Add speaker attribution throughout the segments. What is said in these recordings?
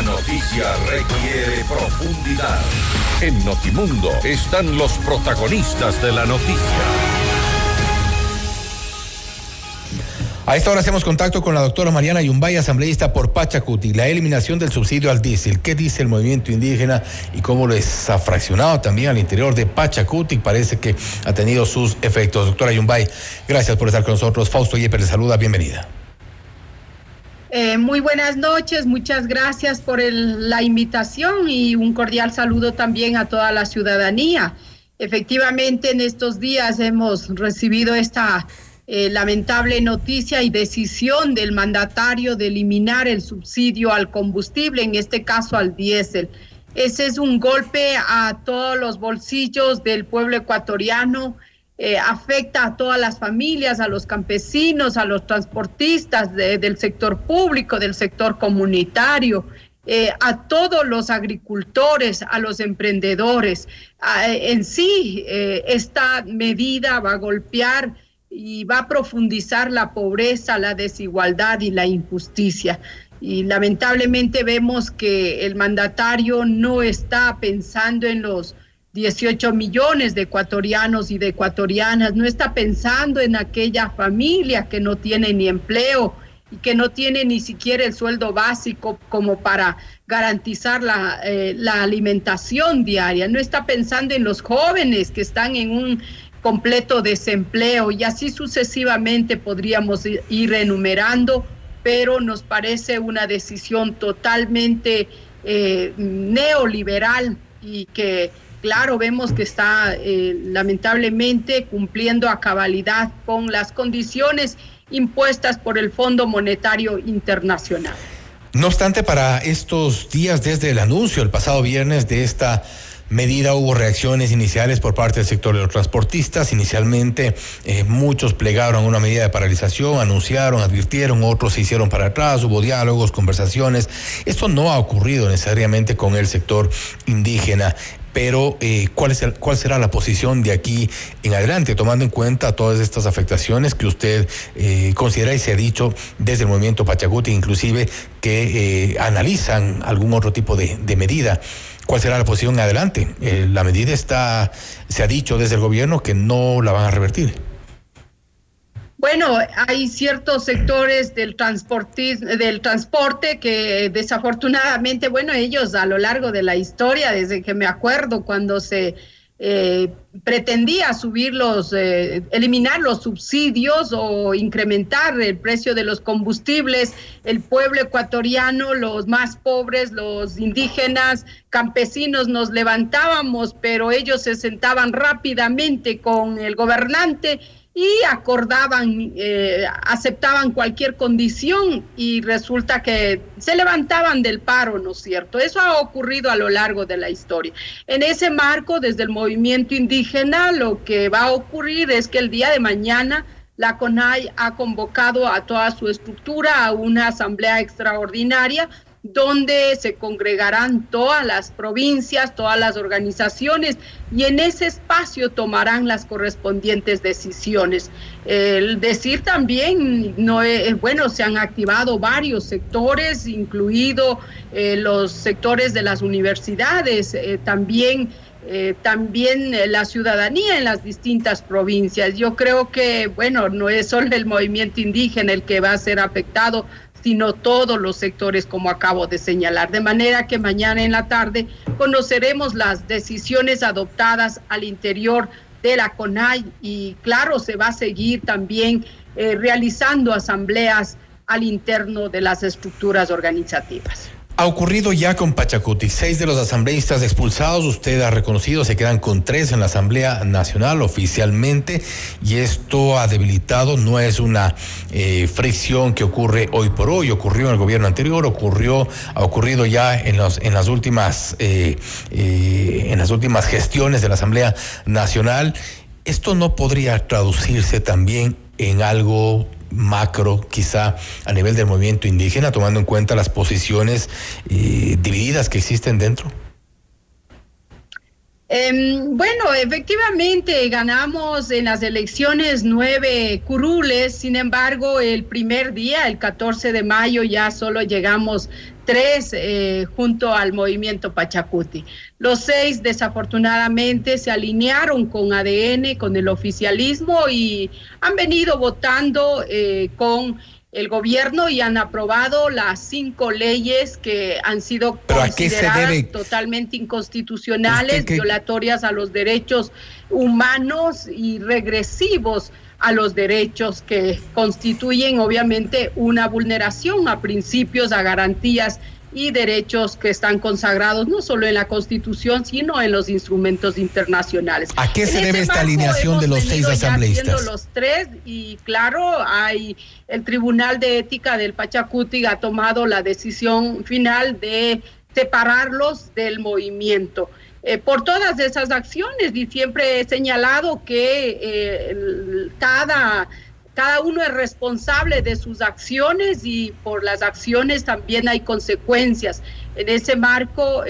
Speaker 1: noticia requiere profundidad. En Notimundo están los protagonistas de la noticia.
Speaker 2: A esta hora hacemos contacto con la doctora Mariana Yumbay, asambleísta por Pachacuti. La eliminación del subsidio al diésel. ¿Qué dice el movimiento indígena y cómo les ha fraccionado también al interior de Pachacuti? Parece que ha tenido sus efectos. Doctora Yumbay, gracias por estar con nosotros. Fausto Yepes le saluda, bienvenida.
Speaker 3: Muy buenas noches, muchas gracias por la invitación y un cordial saludo también a toda la ciudadanía. Efectivamente, en estos días hemos recibido esta lamentable noticia y decisión del mandatario de eliminar el subsidio al combustible, en este caso al diésel. Ese es un golpe a todos los bolsillos del pueblo ecuatoriano, afecta a todas las familias, a los campesinos, a los transportistas del sector público, del sector comunitario, a todos los agricultores, a los emprendedores. En sí, esta medida va a golpear y va a profundizar la pobreza, la desigualdad y la injusticia. Y lamentablemente vemos que el mandatario no está pensando en los 18 millones de ecuatorianos y de ecuatorianas, no está pensando en aquella familia que no tiene ni empleo y que no tiene ni siquiera el sueldo básico como para garantizar la alimentación diaria, no está pensando en los jóvenes que están en un completo desempleo y así sucesivamente podríamos ir enumerando, pero nos parece una decisión totalmente neoliberal y que claro, vemos que está lamentablemente cumpliendo a cabalidad con las condiciones impuestas por el Fondo Monetario Internacional.
Speaker 2: No obstante, para estos días desde el anuncio el pasado viernes de esta medida hubo reacciones iniciales por parte del sector de los transportistas. Inicialmente muchos plegaron a una medida de paralización, anunciaron, advirtieron, otros se hicieron para atrás, hubo diálogos, conversaciones. Esto no ha ocurrido necesariamente con el sector indígena. Pero, ¿cuál será la posición de aquí en adelante, tomando en cuenta todas estas afectaciones que usted considera y se ha dicho desde el movimiento Pachacuti, inclusive que analizan algún otro tipo de medida? ¿Cuál será la posición en adelante? La medida se ha dicho desde el gobierno que no la van a revertir.
Speaker 3: Bueno, hay ciertos sectores del transporte que desafortunadamente, bueno, ellos a lo largo de la historia, desde que me acuerdo cuando se pretendía eliminar los subsidios o incrementar el precio de los combustibles, el pueblo ecuatoriano, los más pobres, los indígenas, campesinos, nos levantábamos, pero ellos se sentaban rápidamente con el gobernante y acordaban, aceptaban cualquier condición y resulta que se levantaban del paro, ¿no es cierto? Eso ha ocurrido a lo largo de la historia. En ese marco, desde el movimiento indígena, lo que va a ocurrir es que el día de mañana la CONAI ha convocado a toda su estructura a una asamblea extraordinaria donde se congregarán todas las provincias, todas las organizaciones y en ese espacio tomarán las correspondientes decisiones. El decir también, se han activado varios sectores, incluido los sectores de las universidades, también la ciudadanía en las distintas provincias. Yo creo que, no es solo el movimiento indígena el que va a ser afectado, sino todos los sectores, como acabo de señalar. De manera que mañana en la tarde conoceremos las decisiones adoptadas al interior de la CONAI y, claro, se va a seguir también realizando asambleas al interno de las estructuras organizativas.
Speaker 2: Ha ocurrido ya con Pachacuti, 6 de los asambleístas expulsados, usted ha reconocido, se quedan con 3 en la Asamblea Nacional oficialmente y esto ha debilitado, no es una fricción que ocurre hoy por hoy, ocurrió en el gobierno anterior, ha ocurrido ya en las últimas gestiones de la Asamblea Nacional. ¿Esto no podría traducirse también en algo macro, quizá a nivel del movimiento indígena, tomando en cuenta las posiciones divididas que existen dentro?
Speaker 3: Efectivamente ganamos en las elecciones 9 curules, sin embargo el primer día, el 14 de mayo, ya solo llegamos 3 junto al movimiento Pachacuti. Los 6 desafortunadamente se alinearon con ADN, con el oficialismo y han venido votando con el gobierno y han aprobado las 5 leyes que han sido consideradas totalmente inconstitucionales, violatorias a los derechos humanos y regresivos a los derechos, que constituyen obviamente una vulneración a principios, a garantías y derechos que están consagrados no solo en la Constitución, sino en los instrumentos internacionales.
Speaker 2: ¿A qué se debe esta alineación de los 6 asambleístas?
Speaker 3: Los 3, y claro, el Tribunal de Ética del Pachacuti ha tomado la decisión final de separarlos del movimiento. Por todas esas acciones, y siempre he señalado que cada uno es responsable de sus acciones y por las acciones también hay consecuencias. En ese marco,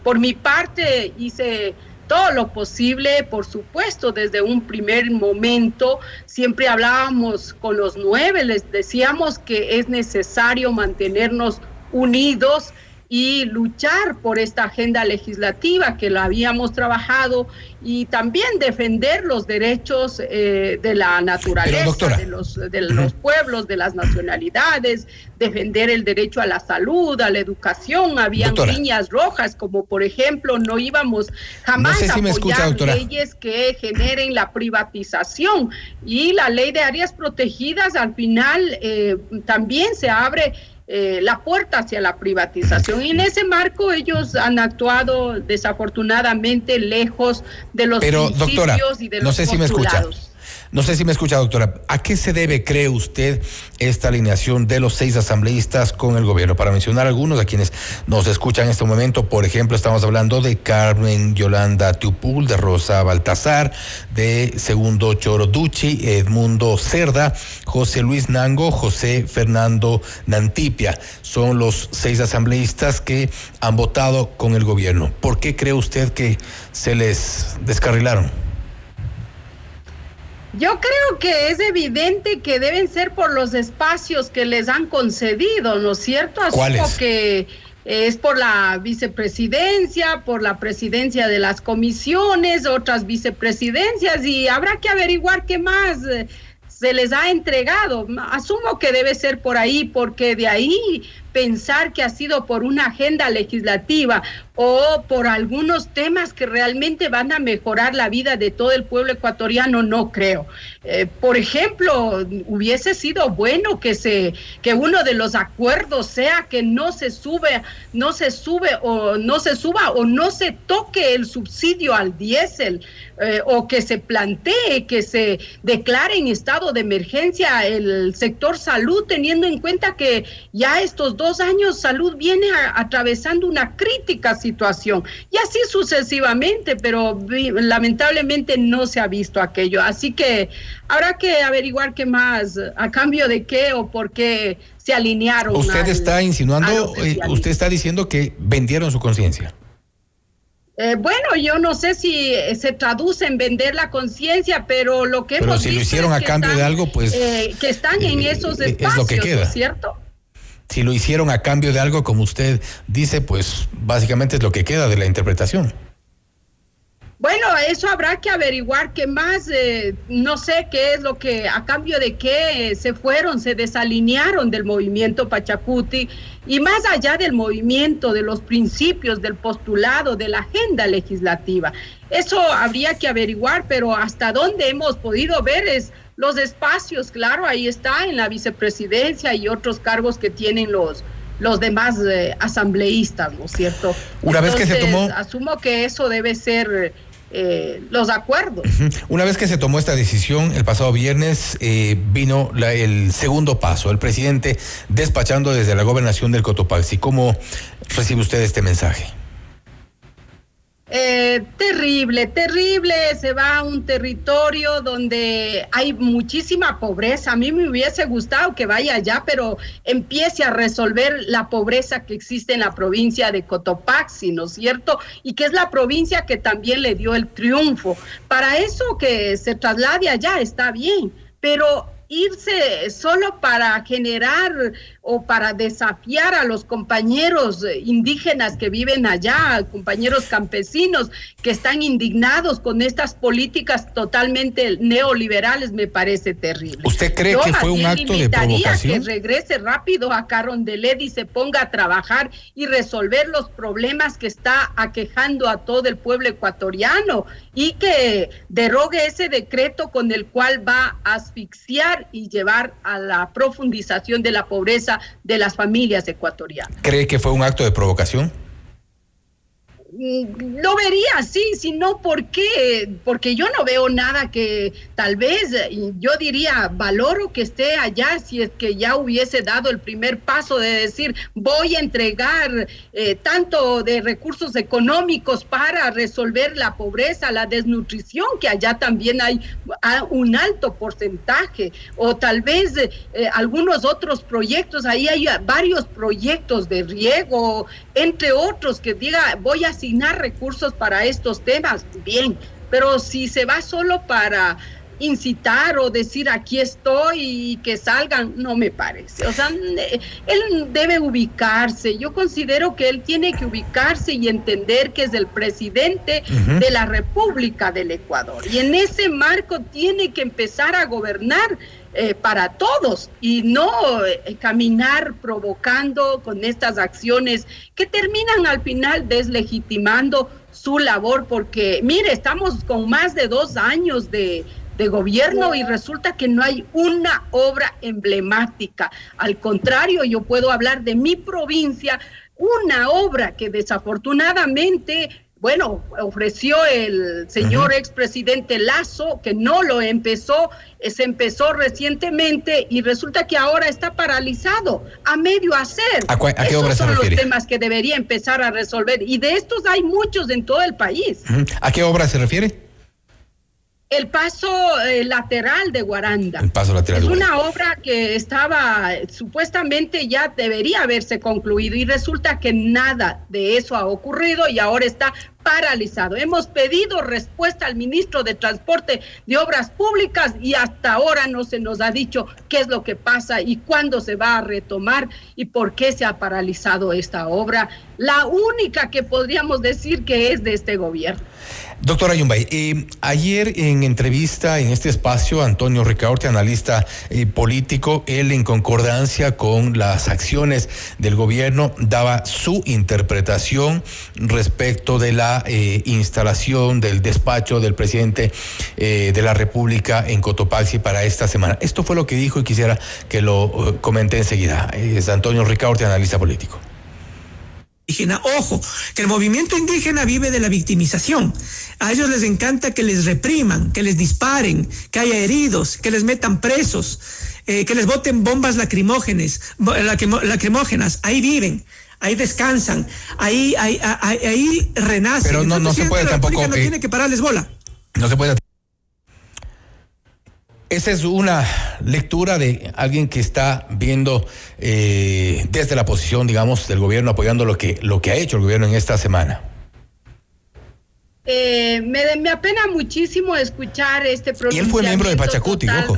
Speaker 3: por mi parte, hice todo lo posible, por supuesto, desde un primer momento, siempre hablábamos con los 9, les decíamos que es necesario mantenernos unidos y luchar por esta agenda legislativa que la habíamos trabajado y también defender los derechos de la naturaleza, de los pueblos, de las nacionalidades, defender el derecho a la salud, a la educación. Habían líneas rojas, como por ejemplo no íbamos jamás a apoyar leyes que generen la privatización, y la ley de áreas protegidas al final también se abre la puerta hacia la privatización, y en ese marco ellos han actuado desafortunadamente lejos de los principios, doctora, y de los postulados.
Speaker 2: No sé si me escucha, doctora. ¿A qué se debe, cree usted, esta alineación de los 6 asambleístas con el gobierno? Para mencionar algunos a quienes nos escuchan en este momento, por ejemplo, estamos hablando de Carmen Yolanda Tiupul, de Rosa Baltazar, de Segundo Choro Ducci, Edmundo Cerda, José Luis Nango, José Fernando Nantipia. Son los 6 asambleístas que han votado con el gobierno. ¿Por qué cree usted que se les descarrilaron?
Speaker 3: Yo creo que es evidente que deben ser por los espacios que les han concedido, ¿no es cierto?
Speaker 2: ¿Cuáles?
Speaker 3: Que es por la vicepresidencia, por la presidencia de las comisiones, otras vicepresidencias, y habrá que averiguar qué más se les ha entregado. Asumo que debe ser por ahí, porque de ahí pensar que ha sido por una agenda legislativa o por algunos temas que realmente van a mejorar la vida de todo el pueblo ecuatoriano, no creo. Por ejemplo, hubiese sido bueno que uno de los acuerdos sea que no se suba o no se toque el subsidio al diésel, o que se plantee que se declare en estado de emergencia el sector salud, teniendo en cuenta que ya estos 2 años salud viene atravesando una crítica situación, y así sucesivamente, pero lamentablemente no se ha visto aquello. Así que habrá que averiguar qué más, a cambio de qué o por qué se alinearon.
Speaker 2: Usted está insinuando, usted está diciendo que vendieron su conciencia.
Speaker 3: Bueno, yo no sé si se traduce en vender la conciencia, pero lo que hemos
Speaker 2: visto, si lo hicieron a cambio de algo, pues
Speaker 3: que están en esos espacios,
Speaker 2: es lo que queda,
Speaker 3: ¿no es cierto?
Speaker 2: Si lo hicieron a cambio de algo, como usted dice, pues básicamente es lo que queda de la interpretación.
Speaker 3: Bueno, eso habrá que averiguar qué más, no sé qué es lo que, a cambio de qué se desalinearon del movimiento Pachacuti, y más allá del movimiento, de los principios, del postulado, de la agenda legislativa. Eso habría que averiguar, pero hasta dónde hemos podido ver es los espacios, claro, ahí está en la vicepresidencia y otros cargos que tienen los demás asambleístas, ¿no es cierto?
Speaker 2: Una vez que se tomó,
Speaker 3: asumo que eso debe ser los acuerdos.
Speaker 2: Una vez que se tomó esta decisión el pasado viernes, vino el segundo paso, el presidente despachando desde la gobernación del Cotopaxi. ¿Cómo recibe usted este mensaje?
Speaker 3: Terrible, se va a un territorio donde hay muchísima pobreza. A mí me hubiese gustado que vaya allá, pero empiece a resolver la pobreza que existe en la provincia de Cotopaxi, ¿no es cierto? Y que es la provincia que también le dio el triunfo. Para eso que se traslade allá está bien, pero irse solo para generar o para desafiar a los compañeros indígenas que viven allá, compañeros campesinos que están indignados con estas políticas totalmente neoliberales, me parece terrible.
Speaker 2: ¿Usted cree que fue un acto de provocación?
Speaker 3: Que regrese rápido a Carondelet y se ponga a trabajar y resolver los problemas que está aquejando a todo el pueblo ecuatoriano, y que derogue ese decreto con el cual va a asfixiar y llevar a la profundización de la pobreza de las familias ecuatorianas.
Speaker 2: ¿Cree que fue un acto de provocación?
Speaker 3: Lo vería así, si no, ¿por qué? Porque yo no veo nada que tal vez, yo diría, valoro que esté allá si es que ya hubiese dado el primer paso de decir, voy a entregar tanto de recursos económicos para resolver la pobreza, la desnutrición, que allá también hay un alto porcentaje, o tal vez algunos otros proyectos, ahí hay varios proyectos de riego, entre otros, que diga, voy a asignar recursos para estos temas, bien, pero si se va solo para incitar o decir aquí estoy y que salgan, no me parece. O sea, él debe ubicarse. Yo considero que él tiene que ubicarse y entender que es el presidente de la República del Ecuador, y en ese marco tiene que empezar a gobernar para todos, y no caminar provocando con estas acciones que terminan al final deslegitimando su labor, porque mire, estamos con más de 2 años de gobierno y resulta que no hay una obra emblemática. Al contrario, yo puedo hablar de mi provincia, una obra que desafortunadamente, bueno, ofreció el señor expresidente Lasso, que no lo empezó, se empezó recientemente y resulta que ahora está paralizado, a medio hacer.
Speaker 2: ¿A qué obra se refiere?
Speaker 3: Esos son los temas que debería empezar a resolver, y de estos hay muchos en todo el país.
Speaker 2: ¿A qué obra se refiere?
Speaker 3: El paso lateral de Guaranda.
Speaker 2: El paso lateral.
Speaker 3: Es una obra que estaba, supuestamente ya debería haberse concluido, y resulta que nada de eso ha ocurrido y ahora está paralizado. Hemos pedido respuesta al ministro de Transporte de Obras Públicas y hasta ahora no se nos ha dicho qué es lo que pasa y cuándo se va a retomar y por qué se ha paralizado esta obra, la única que podríamos decir que es de este gobierno.
Speaker 2: Doctora Yumbay, ayer en entrevista en este espacio, Antonio Ricaurte, analista político, él en concordancia con las acciones del gobierno daba su interpretación respecto de la instalación del despacho del presidente de la República en Cotopaxi para esta semana. Esto fue lo que dijo y quisiera que lo comente enseguida. Es Antonio Ricaurte, analista político.
Speaker 4: Indígena. Ojo, que el movimiento indígena vive de la victimización. A ellos les encanta que les repriman, que les disparen, que haya heridos, que les metan presos, que les boten bombas lacrimógenas. Ahí viven, ahí descansan, ahí renacen.
Speaker 2: Pero no se puede tampoco.
Speaker 4: No tiene que pararles bola.
Speaker 2: No se puede. Esa es una lectura de alguien que está viendo desde la posición, digamos, del gobierno, apoyando lo que ha hecho el gobierno en esta semana.
Speaker 3: Me apena muchísimo escuchar este pronunciamiento.
Speaker 2: Y él fue miembro de Pachacuti, ojo.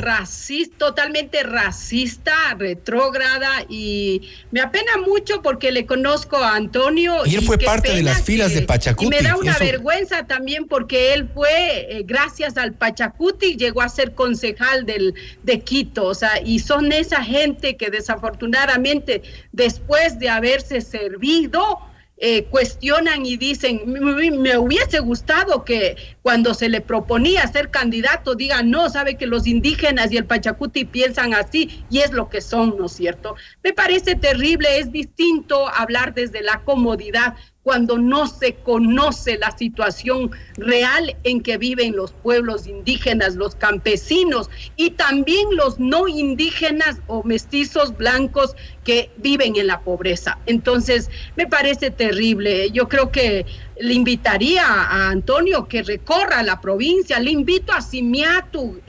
Speaker 3: Totalmente racista, retrógrada, y me apena mucho porque le conozco a Antonio.
Speaker 2: Y él fue parte de las filas de Pachacuti.
Speaker 3: Y me da una vergüenza también porque él fue, gracias al Pachacuti, llegó a ser concejal de Quito, o sea, y son esa gente que desafortunadamente, después de haberse servido, cuestionan y dicen, me hubiese gustado que cuando se le proponía ser candidato digan, no, sabe que los indígenas y el Pachacuti piensan así y es lo que son, ¿no es cierto? Me parece terrible, es distinto hablar desde la comodidad cuando no se conoce la situación real en que viven los pueblos indígenas, los campesinos y también los no indígenas o mestizos blancos que viven en la pobreza. Entonces, me parece terrible. Yo creo que le invitaría a Antonio que recorra la provincia. Le invito a Simiatu,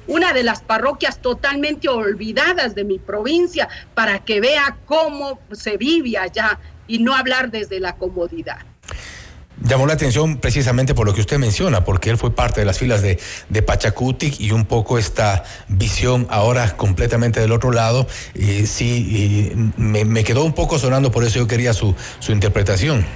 Speaker 3: una de las parroquias totalmente olvidadas de mi provincia, para que vea cómo se vive allá y no hablar desde la comodidad.
Speaker 2: Llamó la atención precisamente por lo que usted menciona, porque él fue parte de las filas de Pachacutic y un poco esta visión ahora completamente del otro lado, me quedó un poco sonando, por eso yo quería su interpretación.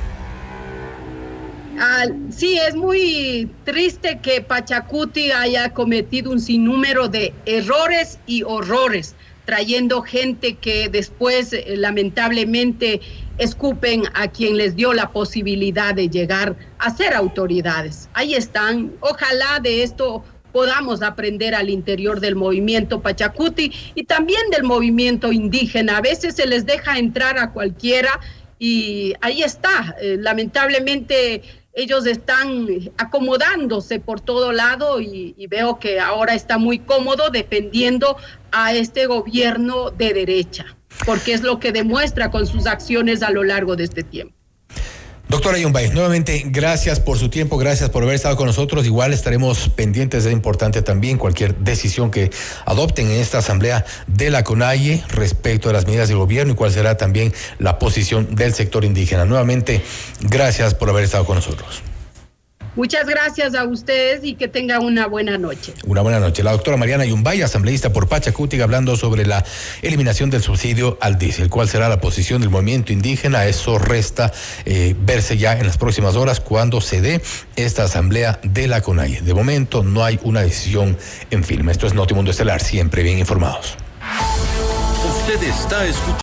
Speaker 3: Sí, es muy triste que Pachacutic haya cometido un sinnúmero de errores y horrores, trayendo gente que después lamentablemente escupen a quien les dio la posibilidad de llegar a ser autoridades. Ahí están. Ojalá de esto podamos aprender al interior del movimiento Pachacutic y también del movimiento indígena. A veces se les deja entrar a cualquiera y ahí está. Lamentablemente ellos están acomodándose por todo lado y veo que ahora está muy cómodo defendiendo a este gobierno de derecha, porque es lo que demuestra con sus acciones a lo largo de este tiempo.
Speaker 2: Doctora Yumbay, nuevamente gracias por su tiempo, gracias por haber estado con nosotros. Igual estaremos pendientes, es importante también cualquier decisión que adopten en esta asamblea de la CONAIE respecto a las medidas del gobierno y cuál será también la posición del sector indígena. Nuevamente, gracias por haber estado con nosotros.
Speaker 3: Muchas gracias a ustedes y que tengan una buena noche.
Speaker 2: Una buena noche. La doctora Mariana Yumbay, asambleísta por Pachacutic, hablando sobre la eliminación del subsidio al diésel. ¿Cuál será la posición del movimiento indígena? Eso resta verse ya en las próximas horas cuando se dé esta asamblea de la CONAIE. De momento no hay una decisión en firme. Esto es Notimundo Estelar, siempre bien informados.
Speaker 1: Usted está escuchando